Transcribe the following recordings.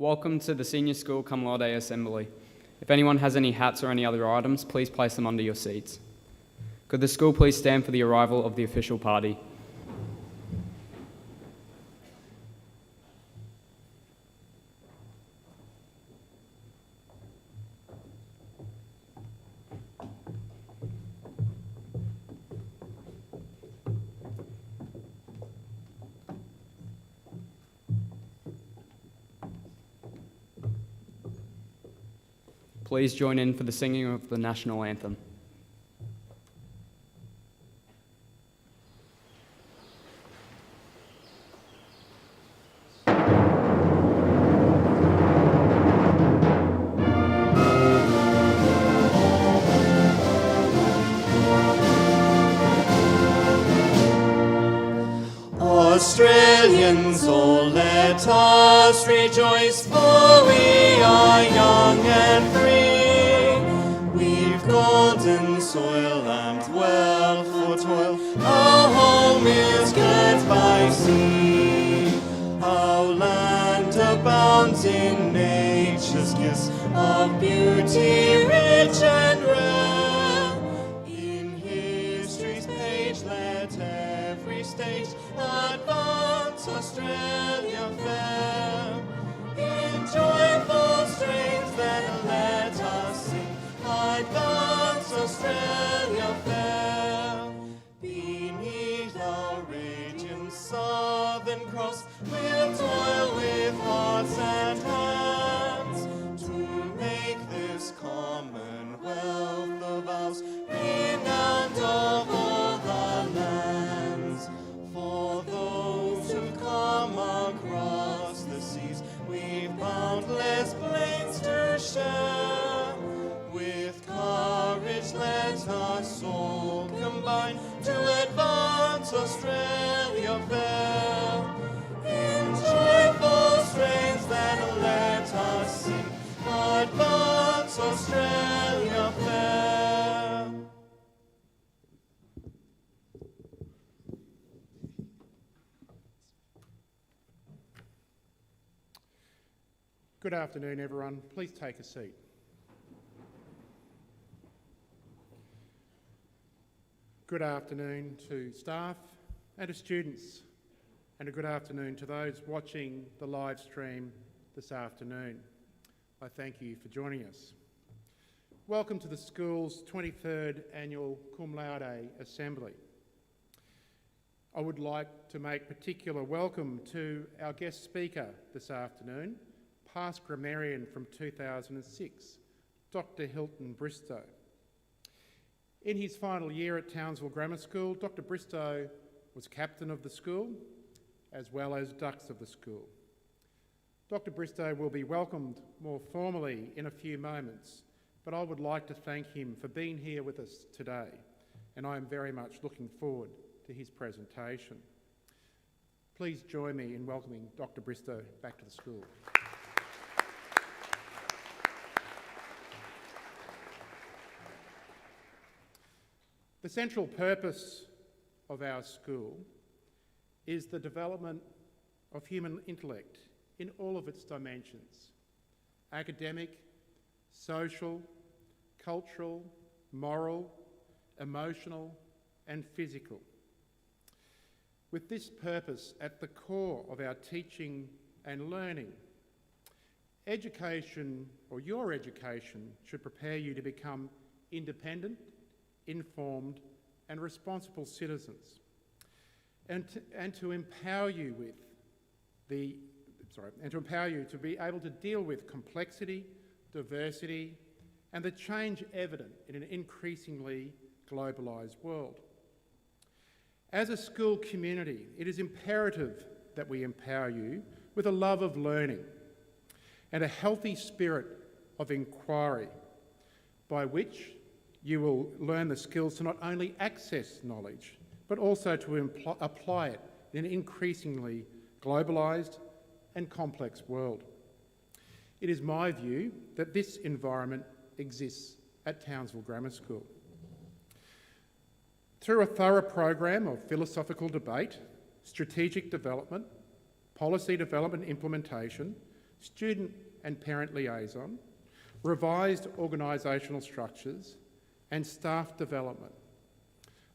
Welcome to the Senior School Cum Laude Assembly. If anyone has any hats or any other items, please place them under your seats. Could the school please stand for the arrival of the official party? Please join in for the singing of the national anthem. Australians, all let us rejoice, for we are young and free. We've golden soil and wealth for toil, our home is girt by sea. Our land abounds in nature's gifts of beauty rich and rare. In history's page let every state advance Australia fair. In joyful strains then let us sing, advance Australia fair. Beneath our radiant southern cross we'll toil with hearts and hands to make this commonwealth of ours renowned of all the lands. For those who've come across the seas, we've boundless plains to share. With courage let us all combine to advance Australia fair. In joyful strains then let us sing, advance Australia fair. Good afternoon, everyone. Please take a seat. Good afternoon to staff and to students, and a good afternoon to those watching the live stream this afternoon. I thank you for joining us. Welcome to the school's 23rd Annual Cum Laude Assembly. I would like to make particular welcome to our guest speaker this afternoon, past grammarian from 2006, Dr. Hilton Bristow. In his final year at Townsville Grammar School, Dr. Bristow was captain of the school, as well as dux of the school. Dr. Bristow will be welcomed more formally in a few moments, but I would like to thank him for being here with us today, and I am very much looking forward to his presentation. Please join me in welcoming Dr. Bristow back to the school. The central purpose of our school is the development of human intellect in all of its dimensions: academic, social, cultural, moral, emotional, and physical. With this purpose at the core of our teaching and learning, education, or your education, should prepare you to become independent, informed and responsible citizens, and to empower you to be able to deal with complexity, diversity and the change evident in an increasingly globalised world. As a school community, it is imperative that we empower you with a love of learning and a healthy spirit of inquiry, by which you will learn the skills to not only access knowledge, but also to apply it in an increasingly globalised and complex world. It is my view that this environment exists at Townsville Grammar School. Through a thorough program of philosophical debate, strategic development, policy development and implementation, student and parent liaison, revised organisational structures, and staff development.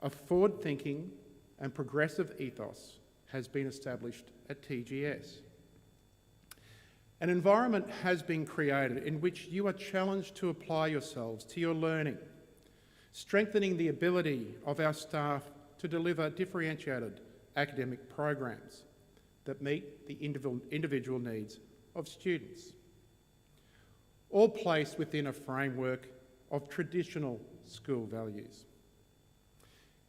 A forward-thinking and progressive ethos has been established at TGS. An environment has been created in which you are challenged to apply yourselves to your learning, strengthening the ability of our staff to deliver differentiated academic programs that meet the individual needs of students, all placed within a framework of traditional school values.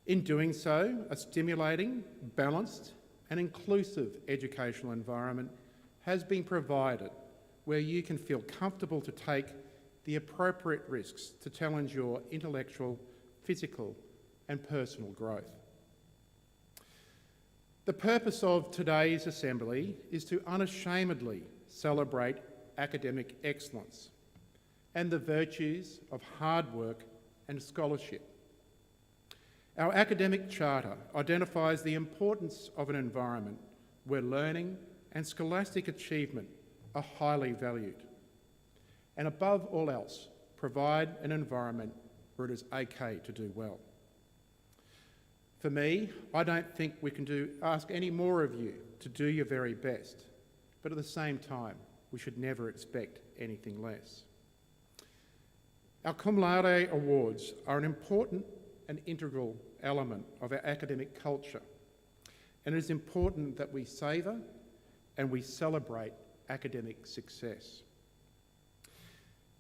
In doing so, a stimulating, balanced and inclusive educational environment has been provided where you can feel comfortable to take the appropriate risks to challenge your intellectual, physical and personal growth. The purpose of today's assembly is to unashamedly celebrate academic excellence and the virtues of hard work and scholarship. Our academic charter identifies the importance of an environment where learning and scholastic achievement are highly valued, and above all else, provide an environment where it is okay to do well. For me, I don't think we can ask any more of you to do your very best, but at the same time, we should never expect anything less. Our Cum Laude awards are an important and integral element of our academic culture, and it is important that we savour and we celebrate academic success.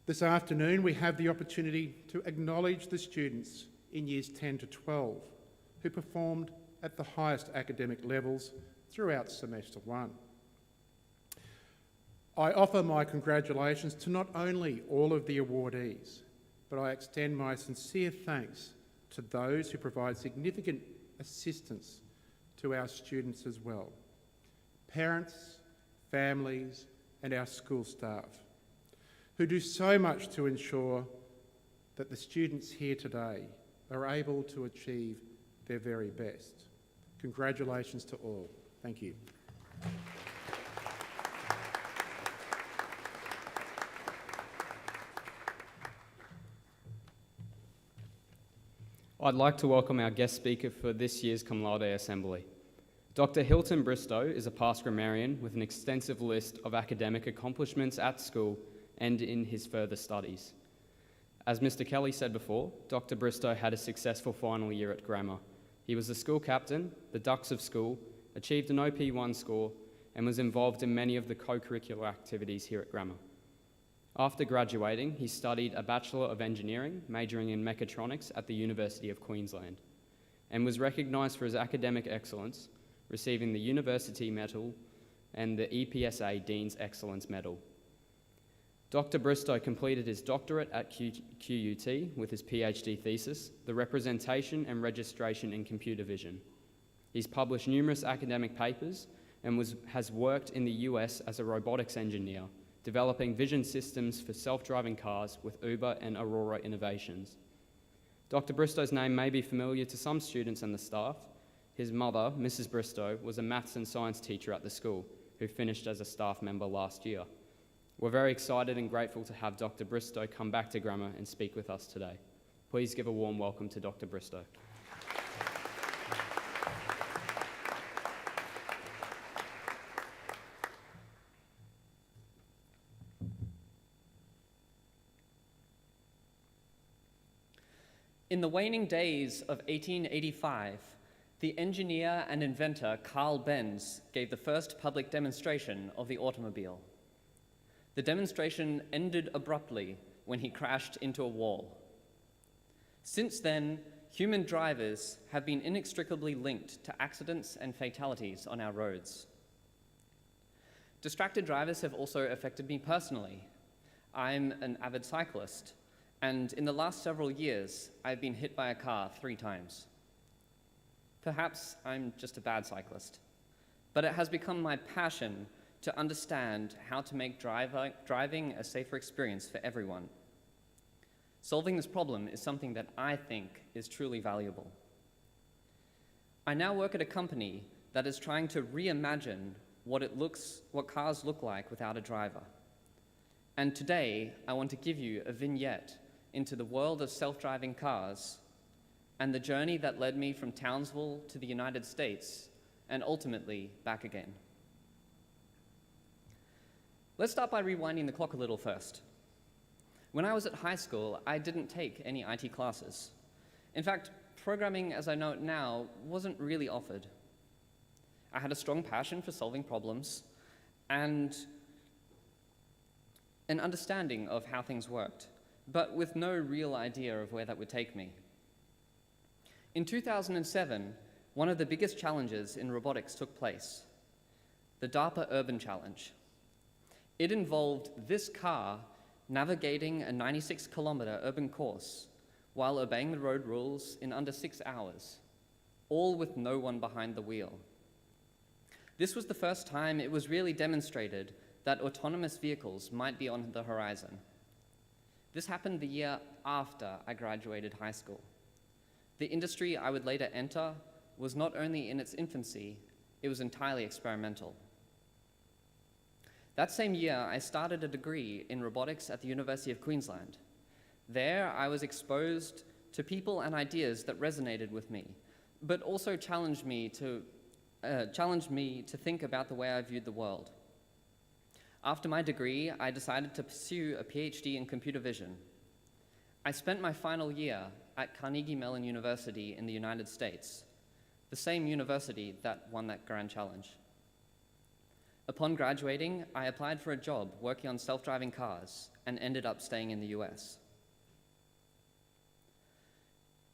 This afternoon, we have the opportunity to acknowledge the students in years 10 to 12 who performed at the highest academic levels throughout semester one. I offer my congratulations to not only all of the awardees, but I extend my sincere thanks to those who provide significant assistance to our students as well. Parents, families, and our school staff, who do so much to ensure that the students here today are able to achieve their very best. Congratulations to all. Thank you. I'd like to welcome our guest speaker for this year's Cum Laude Assembly. Dr. Hilton Bristow is a past grammarian with an extensive list of academic accomplishments at school and in his further studies. As Mr. Kelly said before, Dr. Bristow had a successful final year at grammar. He was the school captain, the Ducks of School, achieved an OP1 score, and was involved in many of the co-curricular activities here at grammar. After graduating, he studied a Bachelor of Engineering, majoring in mechatronics at the University of Queensland, and was recognised for his academic excellence, receiving the University Medal and the EPSA Dean's Excellence Medal. Dr. Bristow completed his doctorate at QUT with his PhD thesis, The Representation and Registration in Computer Vision. He's published numerous academic papers and has worked in the US as a robotics engineer, developing vision systems for self-driving cars with Uber and Aurora Innovations. Dr. Bristow's name may be familiar to some students and the staff. His mother, Mrs. Bristow, was a maths and science teacher at the school who finished as a staff member last year. We're very excited and grateful to have Dr. Bristow come back to grammar and speak with us today. Please give a warm welcome to Dr. Bristow. In the waning days of 1885, the engineer and inventor Carl Benz gave the first public demonstration of the automobile. The demonstration ended abruptly when he crashed into a wall. Since then, human drivers have been inextricably linked to accidents and fatalities on our roads. Distracted drivers have also affected me personally. I'm an avid cyclist, and in the last several years, I've been hit by a car 3 times. Perhaps I'm just a bad cyclist, but it has become my passion to understand how to make driving a safer experience for everyone. Solving this problem is something that I think is truly valuable. I now work at a company that is trying to reimagine what cars look like without a driver. And today, I want to give you a vignette into the world of self-driving cars and the journey that led me from Townsville to the United States and ultimately back again. Let's start by rewinding the clock a little first. When I was at high school, I didn't take any IT classes. In fact, programming as I know it now wasn't really offered. I had a strong passion for solving problems and an understanding of how things worked, but with no real idea of where that would take me. In 2007, one of the biggest challenges in robotics took place, the DARPA Urban Challenge. It involved this car navigating a 96-kilometer urban course while obeying the road rules in under 6 hours, all with no one behind the wheel. This was the first time it was really demonstrated that autonomous vehicles might be on the horizon. This happened the year after I graduated high school. The industry I would later enter was not only in its infancy, it was entirely experimental. That same year, I started a degree in robotics at the University of Queensland. There, I was exposed to people and ideas that resonated with me, but also challenged me to think about the way I viewed the world. After my degree, I decided to pursue a PhD in computer vision. I spent my final year at Carnegie Mellon University in the United States, the same university that won that grand challenge. Upon graduating, I applied for a job working on self-driving cars and ended up staying in the US.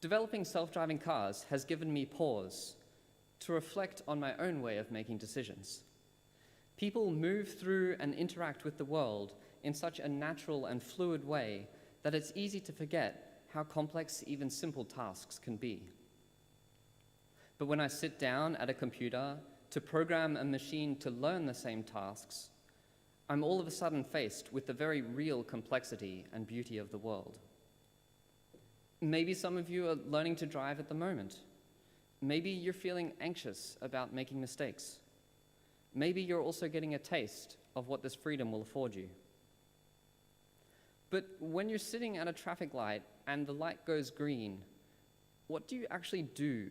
Developing self-driving cars has given me pause to reflect on my own way of making decisions. People move through and interact with the world in such a natural and fluid way that it's easy to forget how complex even simple tasks can be. But when I sit down at a computer to program a machine to learn the same tasks, I'm all of a sudden faced with the very real complexity and beauty of the world. Maybe some of you are learning to drive at the moment. Maybe you're feeling anxious about making mistakes. Maybe you're also getting a taste of what this freedom will afford you. But when you're sitting at a traffic light and the light goes green, what do you actually do?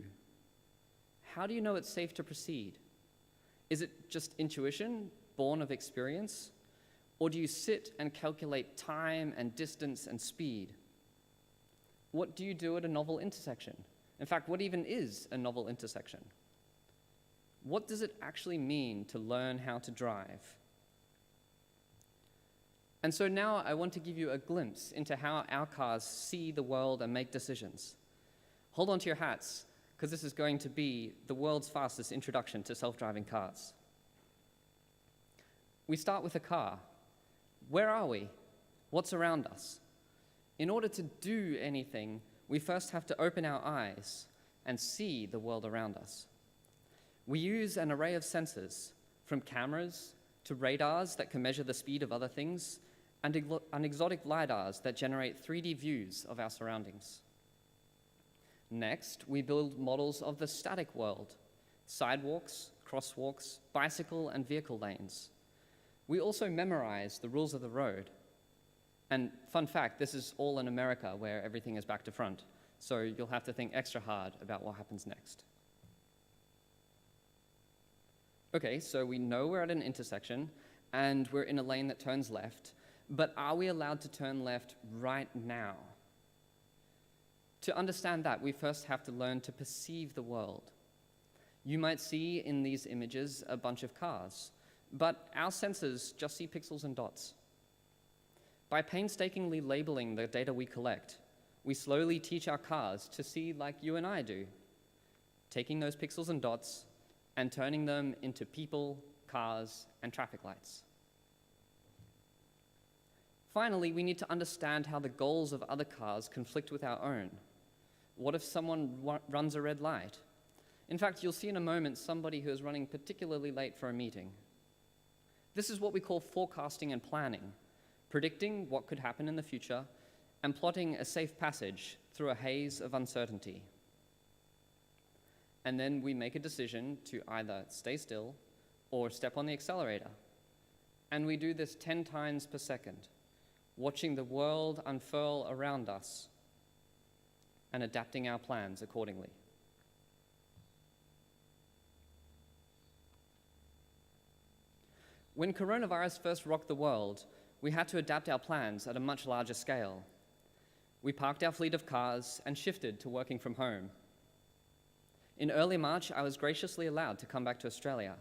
How do you know it's safe to proceed? Is it just intuition, born of experience? Or do you sit and calculate time and distance and speed? What do you do at a novel intersection? In fact, what even is a novel intersection? What does it actually mean to learn how to drive? And so now I want to give you a glimpse into how our cars see the world and make decisions. Hold on to your hats, because this is going to be the world's fastest introduction to self-driving cars. We start with a car. Where are we? What's around us? In order to do anything, we first have to open our eyes and see the world around us. We use an array of sensors, from cameras to radars that can measure the speed of other things, and exotic lidars that generate 3D views of our surroundings. Next, we build models of the static world, sidewalks, crosswalks, bicycle and vehicle lanes. We also memorize the rules of the road. And fun fact, this is all in America where everything is back to front, so you'll have to think extra hard about what happens next. Okay, so we know we're at an intersection and we're in a lane that turns left, but are we allowed to turn left right now? To understand that, we first have to learn to perceive the world. You might see in these images a bunch of cars, but our sensors just see pixels and dots. By painstakingly labeling the data we collect, we slowly teach our cars to see like you and I do, taking those pixels and dots and turning them into people, cars, and traffic lights. Finally, we need to understand how the goals of other cars conflict with our own. What if someone runs a red light? In fact, you'll see in a moment somebody who is running particularly late for a meeting. This is what we call forecasting and planning, predicting what could happen in the future and plotting a safe passage through a haze of uncertainty. And then we make a decision to either stay still or step on the accelerator. And we do this 10 times per second, watching the world unfurl around us and adapting our plans accordingly. When coronavirus first rocked the world, we had to adapt our plans at a much larger scale. We parked our fleet of cars and shifted to working from home. In early March, I was graciously allowed to come back to Australia.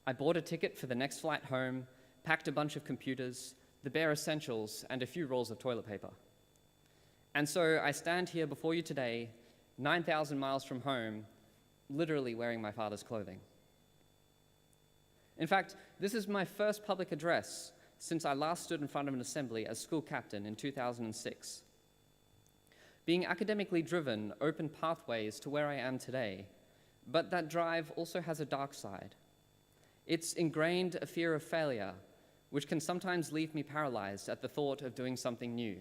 I bought a ticket for the next flight home, packed a bunch of computers, the bare essentials, and a few rolls of toilet paper. And so I stand here before you today, 9,000 miles from home, literally wearing my father's clothing. In fact, this is my first public address since I last stood in front of an assembly as school captain in 2006. Being academically driven opened pathways to where I am today, but that drive also has a dark side. It's ingrained a fear of failure, which can sometimes leave me paralyzed at the thought of doing something new.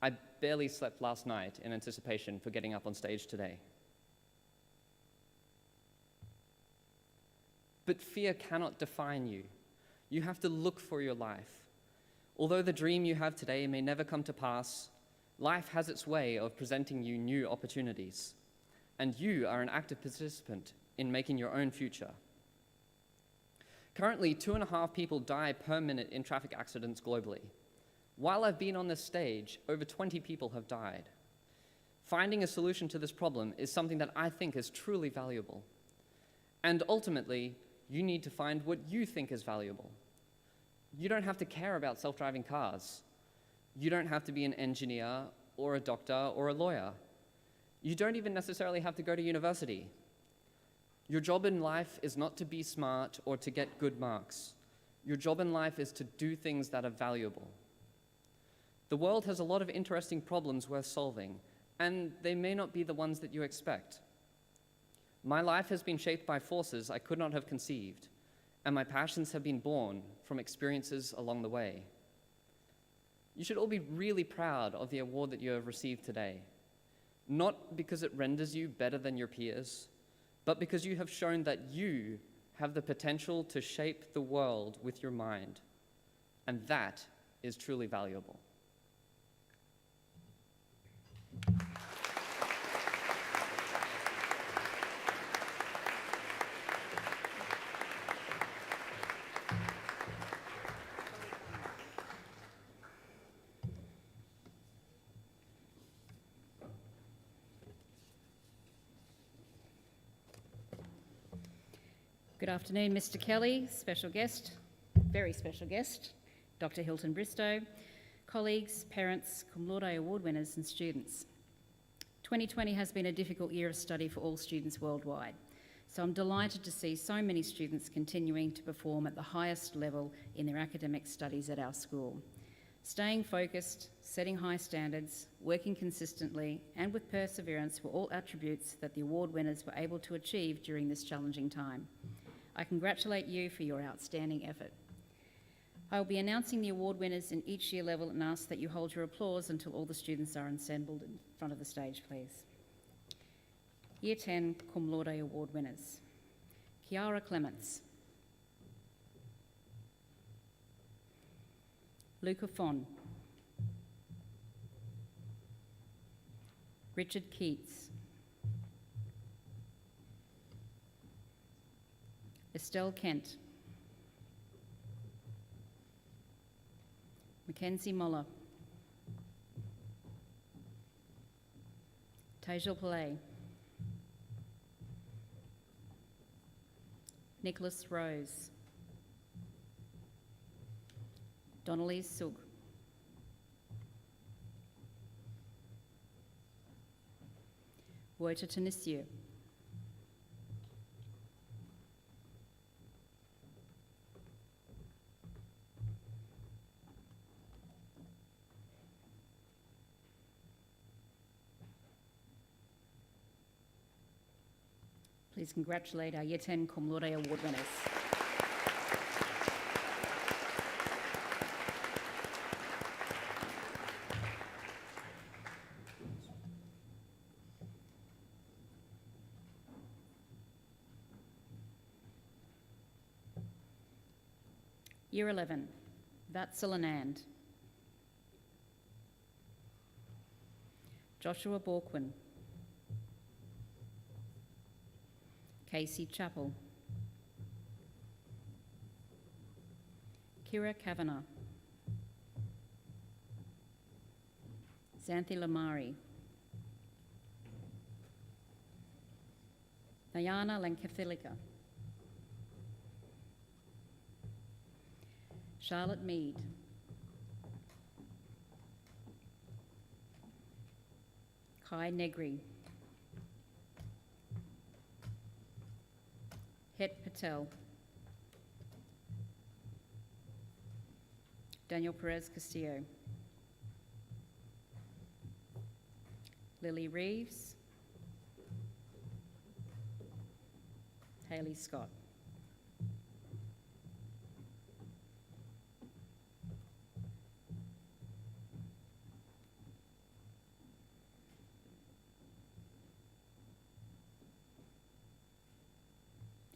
I barely slept last night in anticipation for getting up on stage today. But fear cannot define you. You have to look for your life. Although the dream you have today may never come to pass, life has its way of presenting you new opportunities, and you are an active participant in making your own future. Currently, 2.5 people die per minute in traffic accidents globally. While I've been on this stage, over 20 people have died. Finding a solution to this problem is something that I think is truly valuable. And ultimately, you need to find what you think is valuable. You don't have to care about self-driving cars. You don't have to be an engineer or a doctor or a lawyer. You don't even necessarily have to go to university. Your job in life is not to be smart or to get good marks. Your job in life is to do things that are valuable. The world has a lot of interesting problems worth solving, and they may not be the ones that you expect. My life has been shaped by forces I could not have conceived, and my passions have been born from experiences along the way. You should all be really proud of the award that you have received today, not because it renders you better than your peers, but because you have shown that you have the potential to shape the world with your mind, and that is truly valuable. Good afternoon, Mr. Kelly, special guest, very special guest, Dr. Hilton Bristow, colleagues, parents, Cum Laude award winners and students. 2020 has been a difficult year of study for all students worldwide, so I'm delighted to see so many students continuing to perform at the highest level in their academic studies at our school. Staying focused, setting high standards, working consistently and with perseverance were all attributes that the award winners were able to achieve during this challenging time. I congratulate you for your outstanding effort. I will be announcing the award winners in each year level and ask that you hold your applause until all the students are assembled in front of the stage, please. Year 10 Cum Laude Award winners. Kiara Clements. Luca Fon. Richard Keats. Estelle Kent. Mackenzie Moller. Tejal Pillay. Nicholas Rose. Donnelly Sug. Wojta Tanisiu. Please congratulate our Year 10 Cum Laude Award winners. Year 11, Vatsalanand. Joshua Borquin. Casey Chappell. Kira Kavanagh. Xanthi Lamari. Nayana Lankafilika. Charlotte Mead. Kai Negri. Het Patel. Daniel Perez Castillo. Lily Reeves. Hayley Scott.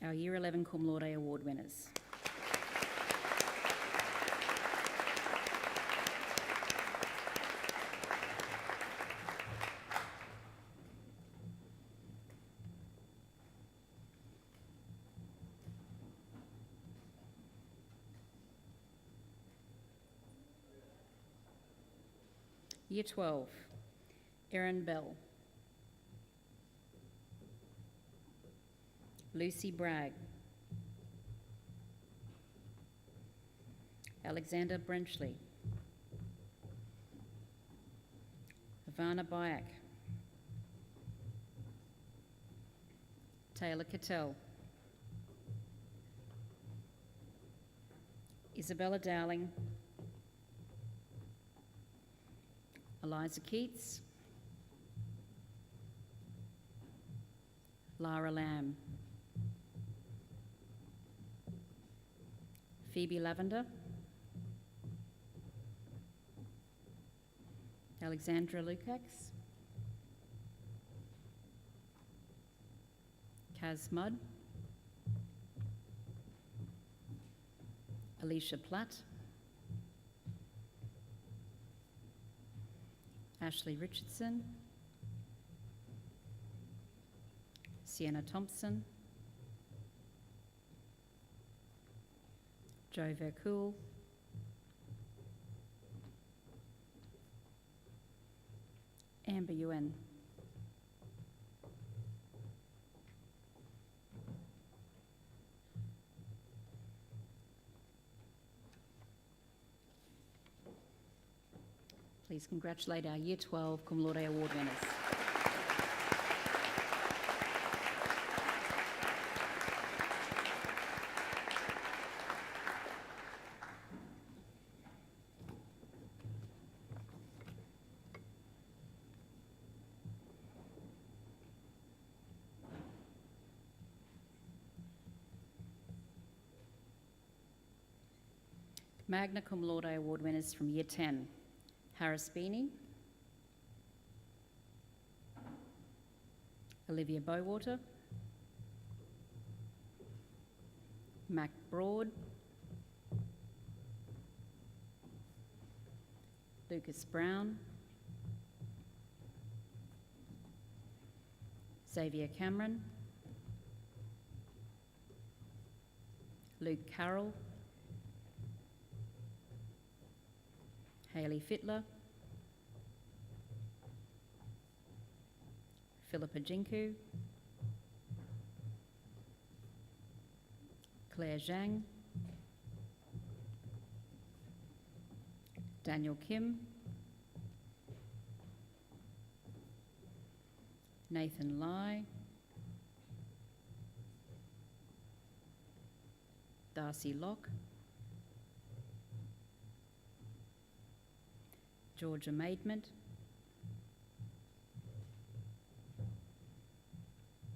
Our Year 11 Cum Laude Award winners. Year 12, Erin Bell. Lucy Bragg. Alexander Brenchley. Ivana Bayak. Taylor Cattell. Isabella Dowling. Eliza Keats. Lara Lamb. Phoebe Lavender. Alexandra Lukacs. Kaz Mudd. Alicia Platt. Ashley Richardson. Sienna Thompson. Joe Vercool. Amber Yuen. Please congratulate our Year 12 Cum Laude Award winners. Magna Cum Laude Award winners from Year 10. Harris Beanie. Olivia Bowater. Mac Broad. Lucas Brown. Xavier Cameron. Luke Carroll. Hayley Fitler. Philippa Jinku. Claire Zhang. Daniel Kim. Nathan Lai. Darcy Locke. Georgia Maidment.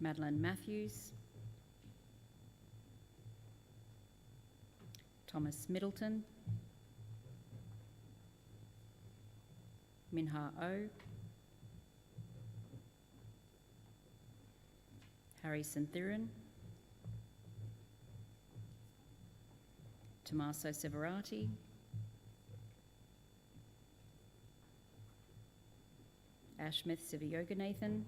Madeline Matthews. Thomas Middleton. Minha O. Harry Sinthiran. Tommaso Severati, Ashmith Sivayoganathan,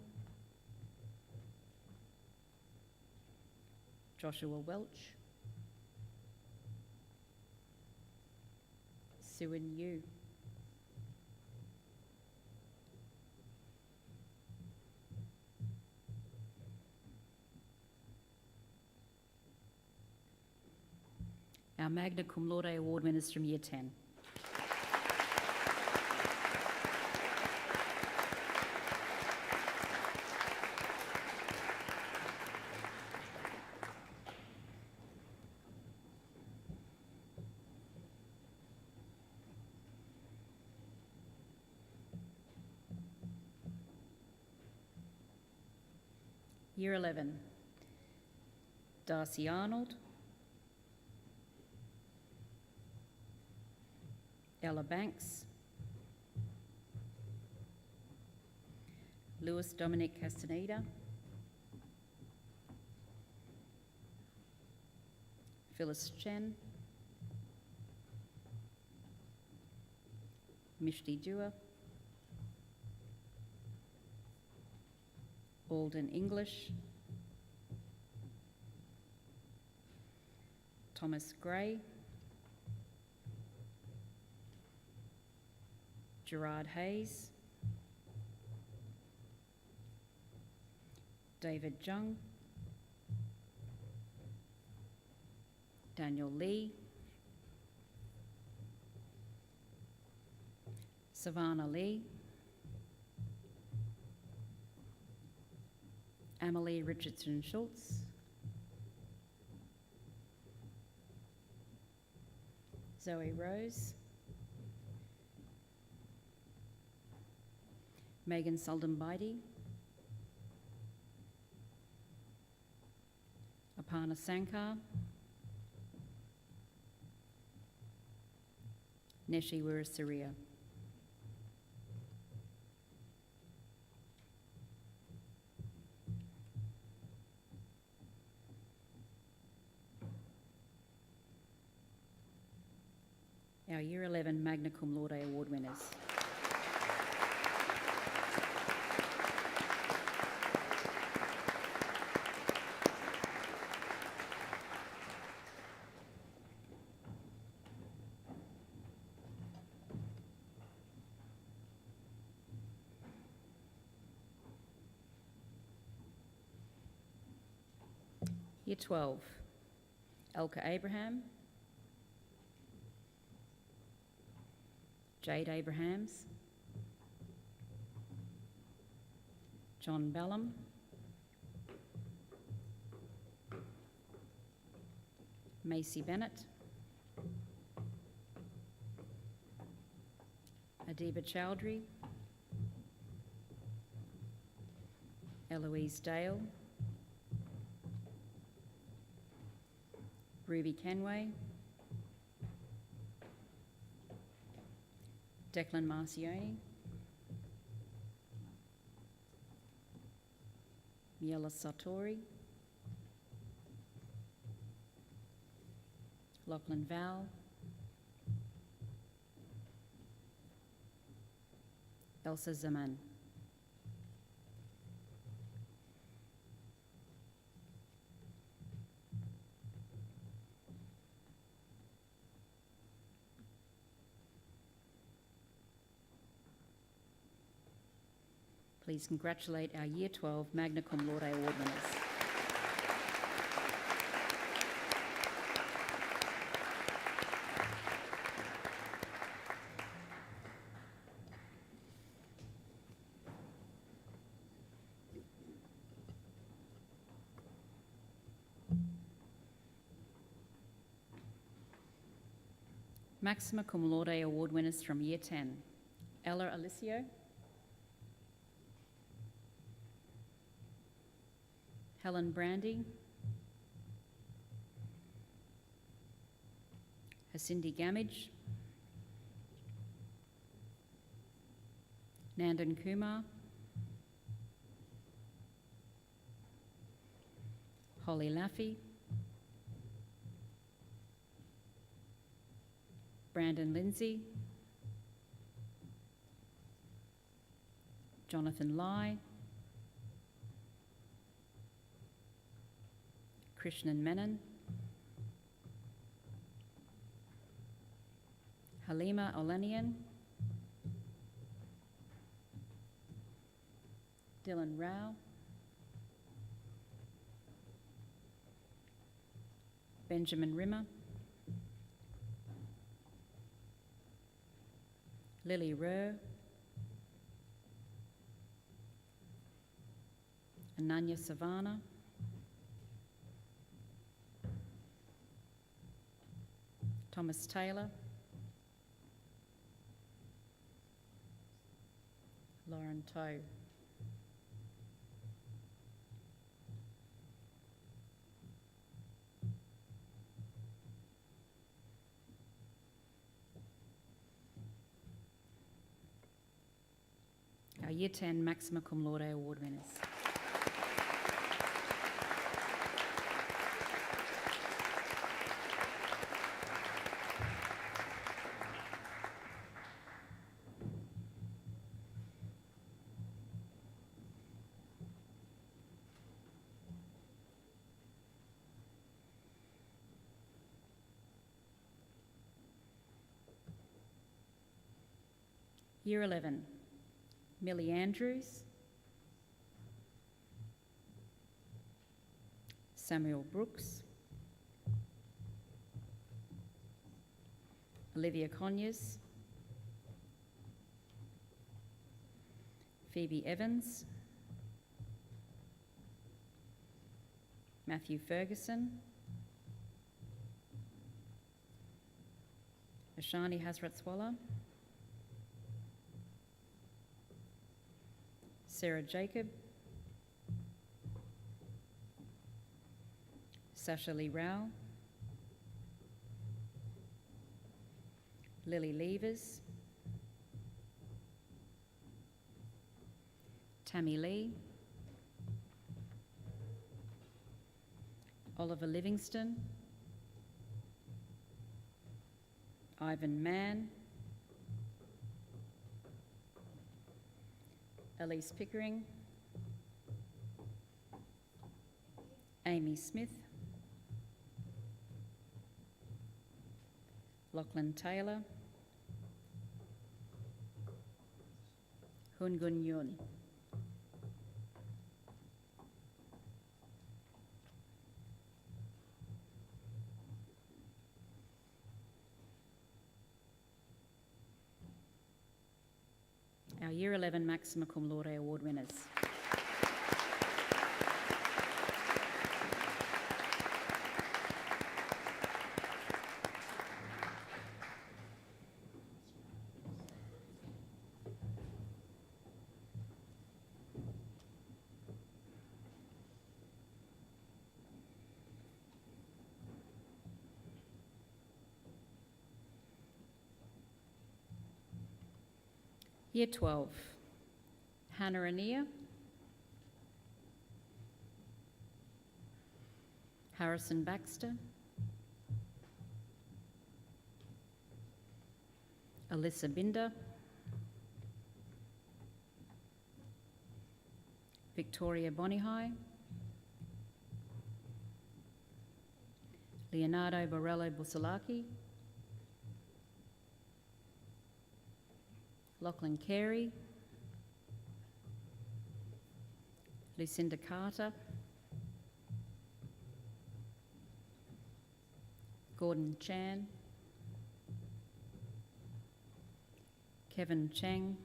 Joshua Welch, Suin Yu, our Magna Cum Laude Award winners from Year 10. Year 11, Darcy Arnold, Ella Banks, Lewis Dominic Castaneda, Phyllis Chen, Mishti Dua, Alden English, Thomas Gray, Gerard Hayes, David Jung, Daniel Lee, Savannah Lee, Emily Richardson Schultz, Zoe Rose, Megan Sullivan-Beatty, Aparna Sankar, Neshi Wirasuriya. Our Year 11 Magna Cum Laude Award winners. Year 12, Elka Abraham, Jade Abrahams, John Bellum, Macy Bennett, Adiba Chowdhury, Eloise Dale, Ruby Kenway, Declan Marcioni, Miela Sartori, Lachlan Val, Elsa Zaman. Please congratulate our Year 12 Magna Cum Laude Award winners. Maxima Cum Laude Award winners from Year 10. Ella Alicio, Helen Brandy, Hasindi Gamage, Nandan Kumar, Holly Laffey, Brandon Lindsay, Jonathan Lai, Krishnan Menon, Halima Olenian, Dylan Rao, Benjamin Rimmer, Lily Rowe, Ananya Savannah, Thomas Taylor, Lauren Toe. Our Year 10 Maxima Cum Laude Award winners. Year 11, Millie Andrews, Samuel Brooks, Olivia Conyers, Phoebe Evans, Matthew Ferguson, Ashani Hasratswala, Sarah Jacob, Sasha Lee Rao, Lily Levers, Tammy Lee, Oliver Livingston, Ivan Mann, Elise Pickering, Amy Smith, Lachlan Taylor, Hungun Yun. Our Year 11 Maxima Cum Laude Award winners. Year 12, Hannah Anea, Harrison Baxter, Alyssa Binder, Victoria Bonihai, Leonardo Borello Busalaki, Lachlan Carey, Lucinda Carter, Gordon Chan, Kevin Cheng,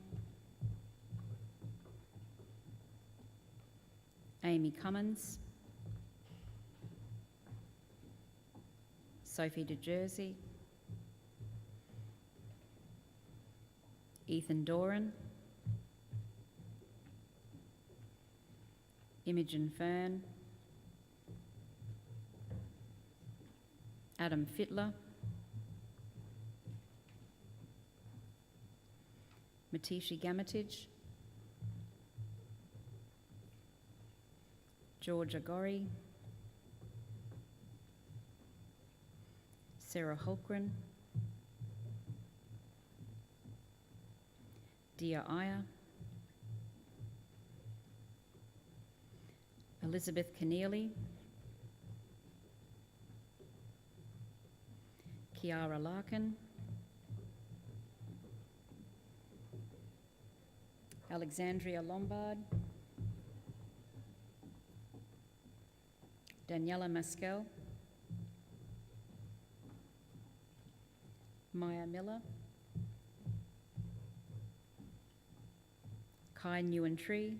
Amy Cummins, Sophie DeJersey, Ethan Doran, Imogen Fern, Adam Fittler, Matishi Gamatij, George Agori, Sarah Holgren, Dia Iyer, Elizabeth Keneally, Kiara Larkin, Alexandria Lombard, Daniela Maskell, Maya Miller, Kai Nguyen Tree,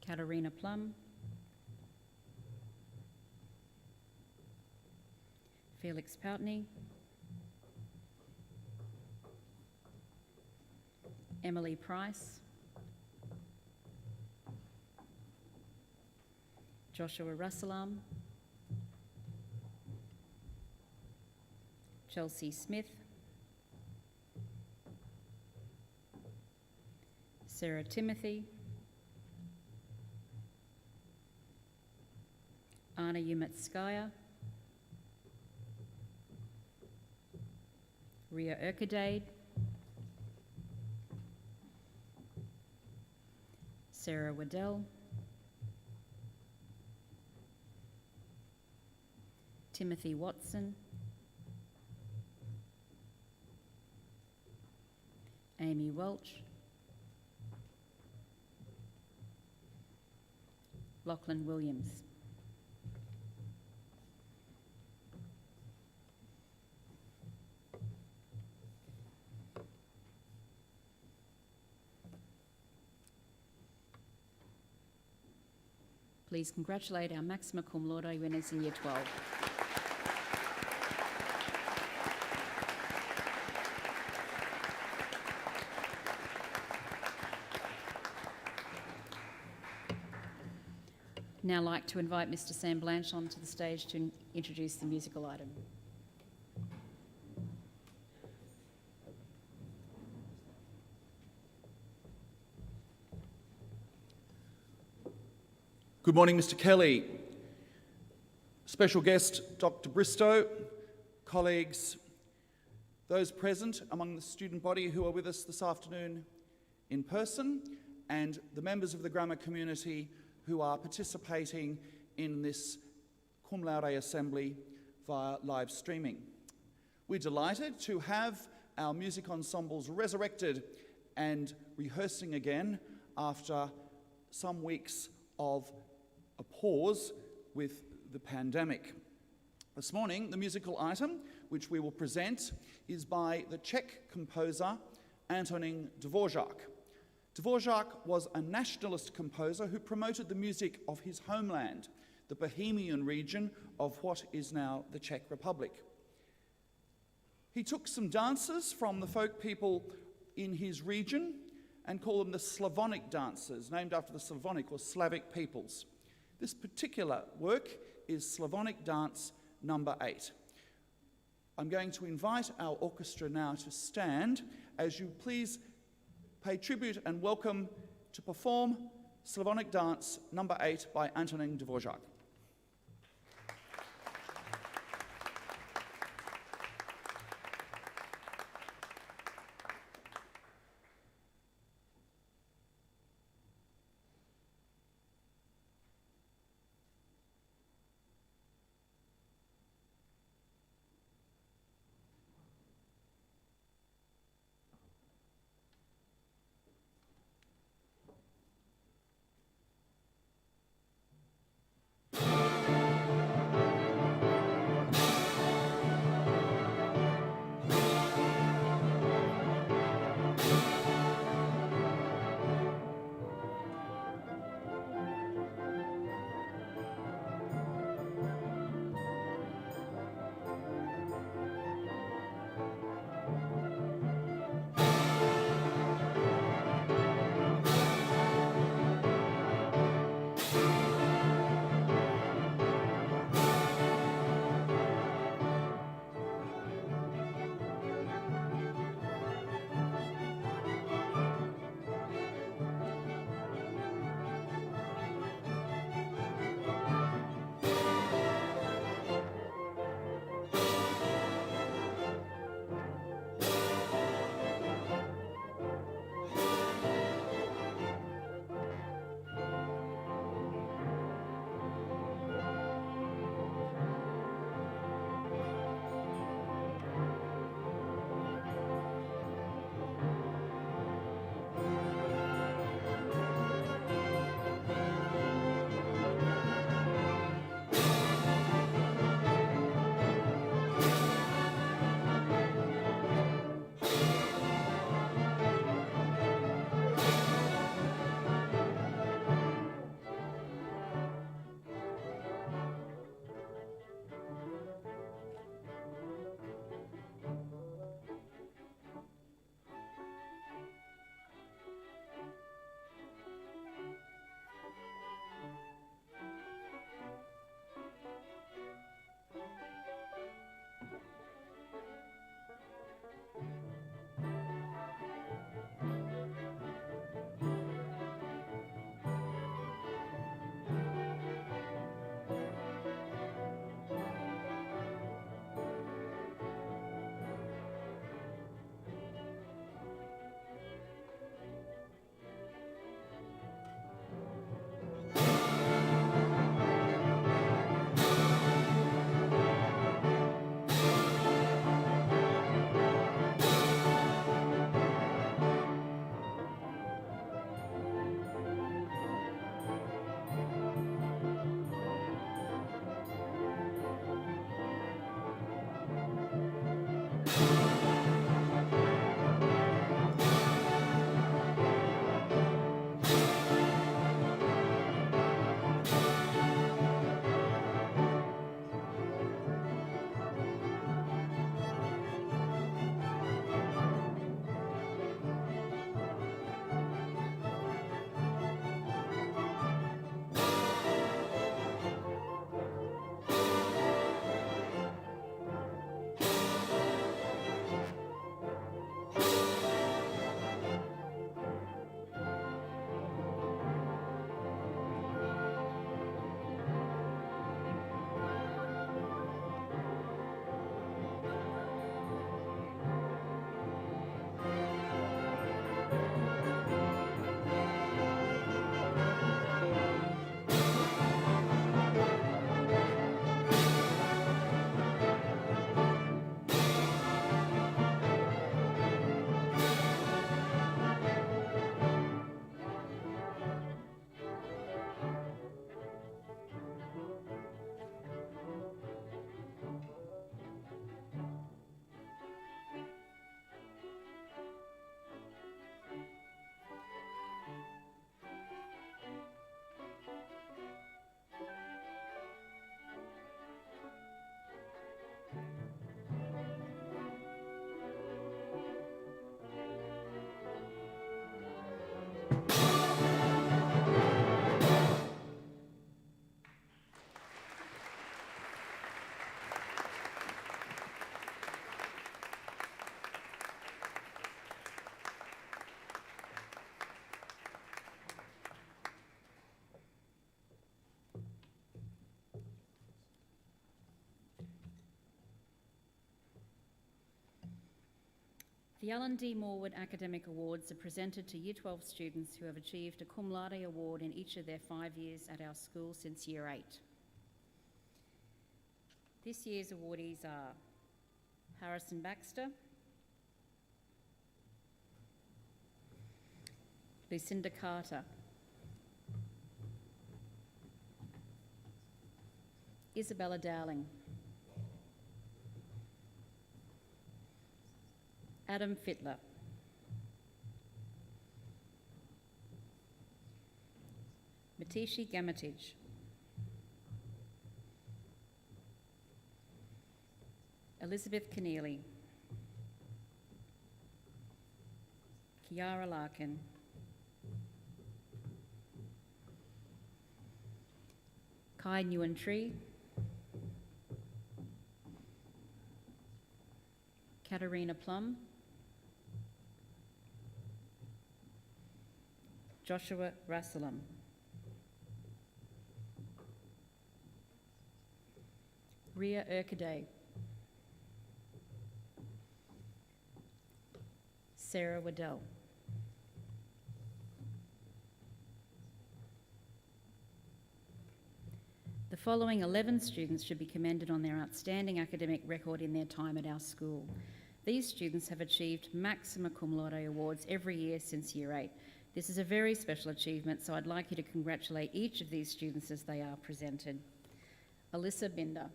Katarina Plum, Felix Poutney, Emily Price, Joshua Russalam, Chelsea Smith, Sarah Timothy, Anna Umatskaya, Ria Urkadade, Sarah Waddell, Timothy Watson, Amy Welch, Lachlan Williams. Please congratulate our Maxima Cum Laude winners in Year 12. Now I'd like to invite Mr. Sam Blanche onto the stage to introduce the musical item. Good morning, Mr. Kelly. Special guest, Dr. Bristow, colleagues, those present among the student body who are with us this afternoon in person, and the members of the grammar community who are participating in this Cum Laude Assembly via live streaming. We're delighted to have our music ensembles resurrected and rehearsing again after some weeks of a pause with the pandemic. This morning, the musical item which we will present is by the Czech composer Antonín Dvořák. Dvořák was a nationalist composer who promoted the music of his homeland, the Bohemian region of what is now the Czech Republic. He took some dances from the folk people in his region and called them the Slavonic dances, named after the Slavonic or Slavic peoples. This particular work is Slavonic Dance number 8. I'm going to invite our orchestra now to stand as you please pay tribute and welcome to perform Slavonic Dance number 8 by Antonín Dvořák. The Alan D. Morwood Academic Awards are presented to Year 12 students who have achieved a Cum Laude award in each of their 5 years at our school since Year 8. This year's awardees are Harrison Baxter, Lucinda Carter, Isabella Dowling, Adam Fittler, Matishi Gamatij, Elizabeth Keneally, Kiara Larkin, Kai Nguyen-Tree, Katarina Plum, Joshua Rassalam, Ria Urkaday, Sarah Waddell, the following 11 students should be commended on their outstanding academic record in their time at our school. These students have achieved maxima cum laude awards every year since Year 8. This is a very special achievement, so I'd like you to congratulate each of these students as they are presented. Alyssa Binder.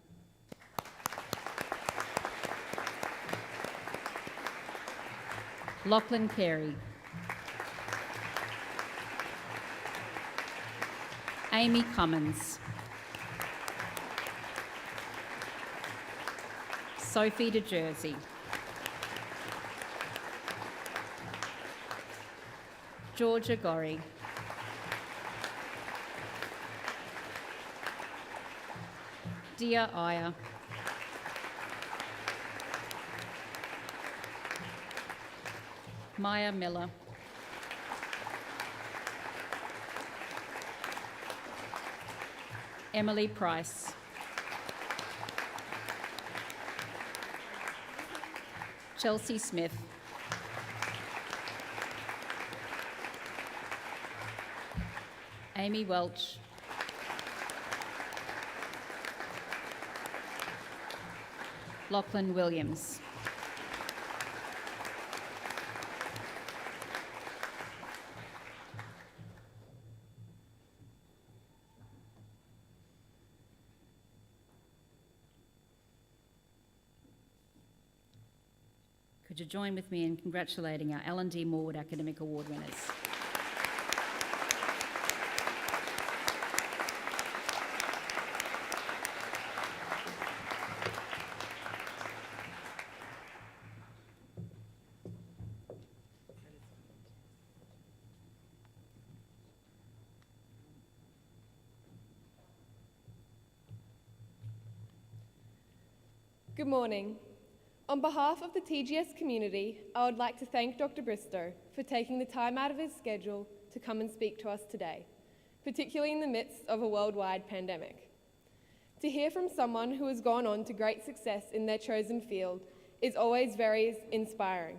Lachlan Carey. Amy Cummins. Sophie de Jersey. Georgia Gorry. Dia Iyer. Maya Miller. Emily Price. Chelsea Smith. Amy Welch. Lachlan Williams. Could you join with me in congratulating our Alan D. Morwood Academic Award winners? Good morning. On behalf of the TGS community, I would like to thank Dr. Bristow for taking the time out of his schedule to come and speak to us today, particularly in the midst of a worldwide pandemic. To hear from someone who has gone on to great success in their chosen field is always very inspiring,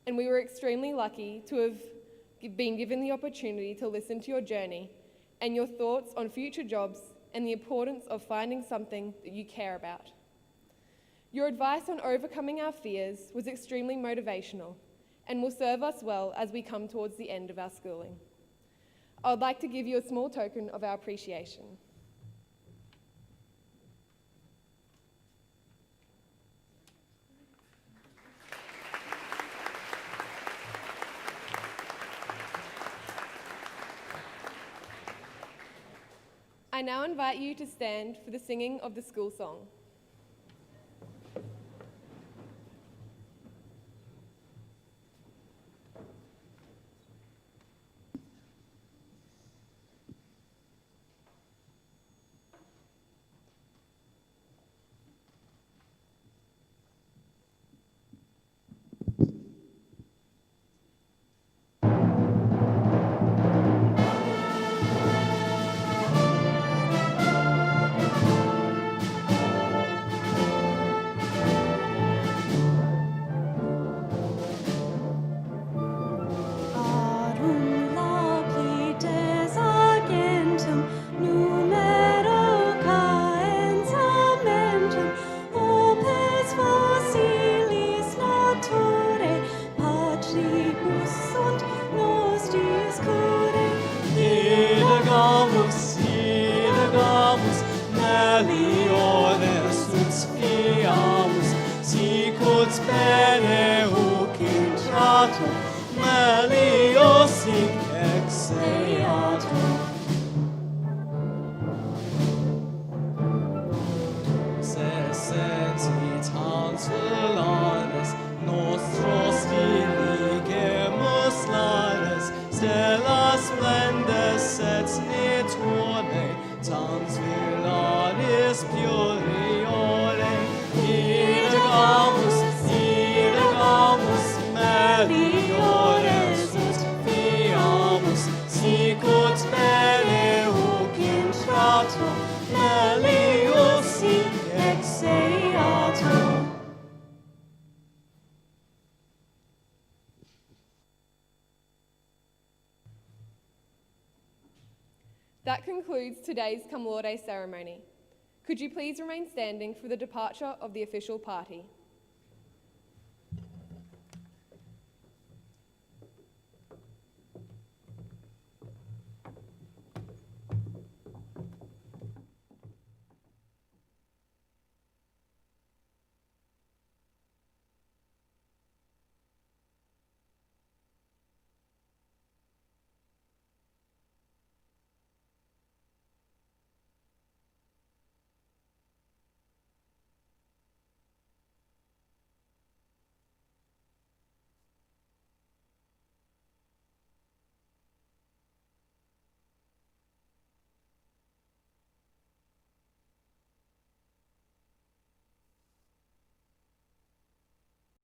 and we were extremely lucky to have been given the opportunity to listen to your journey and your thoughts on future jobs and the importance of finding something that you care about. Your advice on overcoming our fears was extremely motivational and will serve us well as we come towards the end of our schooling. I would like to give you a small token of our appreciation. I now invite you to stand for the singing of the school song. meliores ut fiamus, sicut bene hoc intratum, melior sic exeatur. Se sentit ansulares, nostros diligemus lares, stella splendens et nitone, transvillaris puriore, irgamus, meliores ut fiamus, sicut bene hoc intratum, melior sic exeatur. That concludes today's Cum Laude ceremony. Could you please remain standing for the departure of the official party?